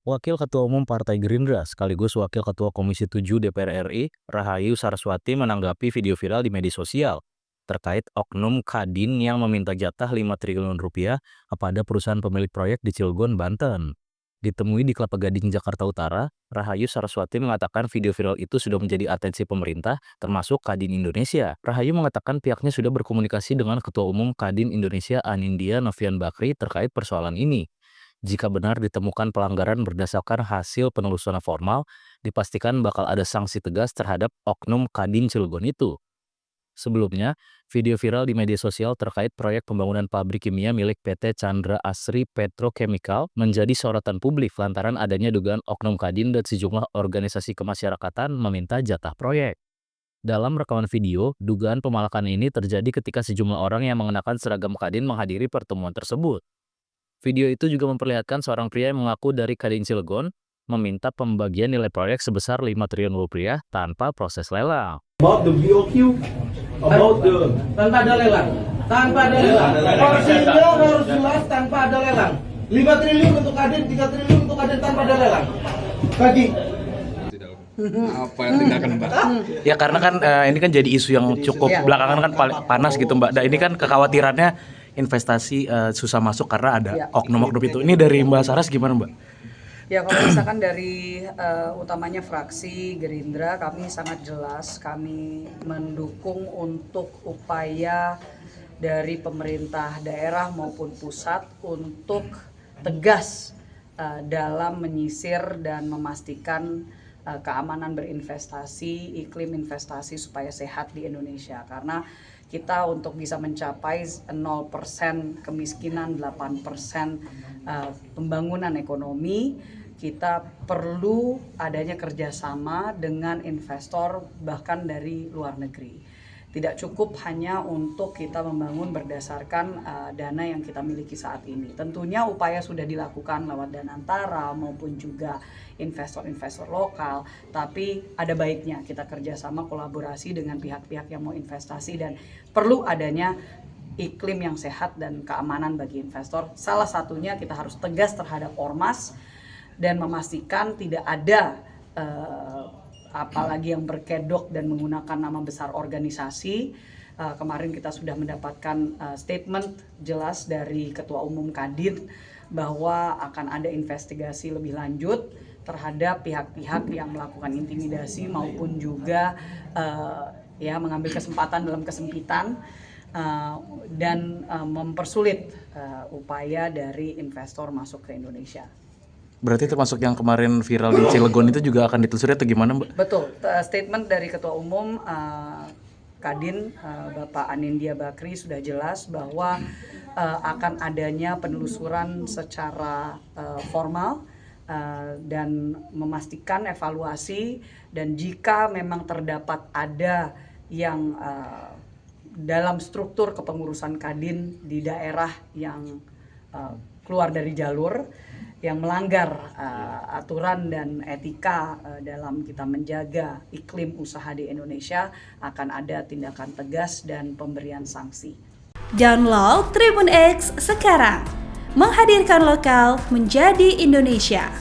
Wakil Ketua Umum Partai Gerindra sekaligus Wakil Ketua Komisi 7 DPR RI, Rahayu Saraswati menanggapi video viral di media sosial terkait oknum Kadin yang meminta jatah 5 triliun rupiah kepada perusahaan pemilik proyek di Cilegon, Banten. Ditemui di Kelapa Gading, Jakarta Utara, Rahayu Saraswati mengatakan video viral itu sudah menjadi atensi pemerintah, termasuk Kadin Indonesia. Rahayu mengatakan pihaknya sudah berkomunikasi dengan Ketua Umum Kadin Indonesia Anindya Novian Bakri terkait persoalan ini. Jika benar ditemukan pelanggaran berdasarkan hasil penelusuran formal, dipastikan bakal ada sanksi tegas terhadap oknum Kadin Cilegon itu. Sebelumnya, video viral di media sosial terkait proyek pembangunan pabrik kimia milik PT Chandra Asri Petrochemical menjadi sorotan publik lantaran adanya dugaan oknum Kadin dan sejumlah organisasi kemasyarakatan meminta jatah proyek. Dalam rekaman video, dugaan pemalakan ini terjadi ketika sejumlah orang yang mengenakan seragam Kadin menghadiri pertemuan tersebut. Video itu juga memperlihatkan seorang pria yang mengaku dari Kadin Cilegon meminta pembagian nilai proyek sebesar 5 triliun rupiah tanpa proses lelang. About the BOQ, about the tanpa ada lelang. Porsinya harus jelas tanpa ada lelang. 5 triliun untuk Kadin, 3 triliun untuk Kadin tanpa ada lelang. Bagi apa yang tindakan Mbak? Ya karena kan ini kan jadi isu yang cukup belakangan kan panas gitu Mbak. Dan ini kan kekhawatirannya investasi susah masuk karena ada oknum-oknum itu. Ini dari Mbak Saras gimana Mbak? Ya kalau misalkan dari utamanya fraksi Gerindra, kami sangat jelas kami mendukung untuk upaya dari pemerintah daerah maupun pusat untuk tegas dalam menyisir dan memastikan keamanan berinvestasi, iklim investasi supaya sehat di Indonesia. Karena kita untuk bisa mencapai 0% kemiskinan, 8% pembangunan ekonomi, kita perlu adanya kerjasama dengan investor bahkan dari luar negeri. Tidak cukup hanya untuk kita membangun berdasarkan dana yang kita miliki saat ini. Tentunya upaya sudah dilakukan lewat Danantara maupun juga investor-investor lokal, tapi ada baiknya kita kerjasama kolaborasi dengan pihak-pihak yang mau investasi dan perlu adanya iklim yang sehat dan keamanan bagi investor. Salah satunya kita harus tegas terhadap ormas dan memastikan tidak ada apalagi yang berkedok dan menggunakan nama besar organisasi. Kemarin kita sudah mendapatkan statement jelas dari Ketua Umum Kadin bahwa akan ada investigasi lebih lanjut terhadap pihak-pihak yang melakukan intimidasi maupun juga mengambil kesempatan dalam kesempitan dan mempersulit upaya dari investor masuk ke Indonesia. Berarti termasuk yang kemarin viral di Cilegon itu juga akan ditelusuri atau gimana Mbak? Betul, statement dari Ketua Umum Kadin Bapak Anindya Bakri sudah jelas bahwa akan adanya penelusuran secara formal dan memastikan evaluasi, dan jika memang terdapat ada yang dalam struktur kepengurusan Kadin di daerah yang keluar dari jalur, yang melanggar aturan dan etika dalam kita menjaga iklim usaha di Indonesia, akan ada tindakan tegas dan pemberian sanksi. Download Tribun X sekarang, menghadirkan lokal menjadi Indonesia.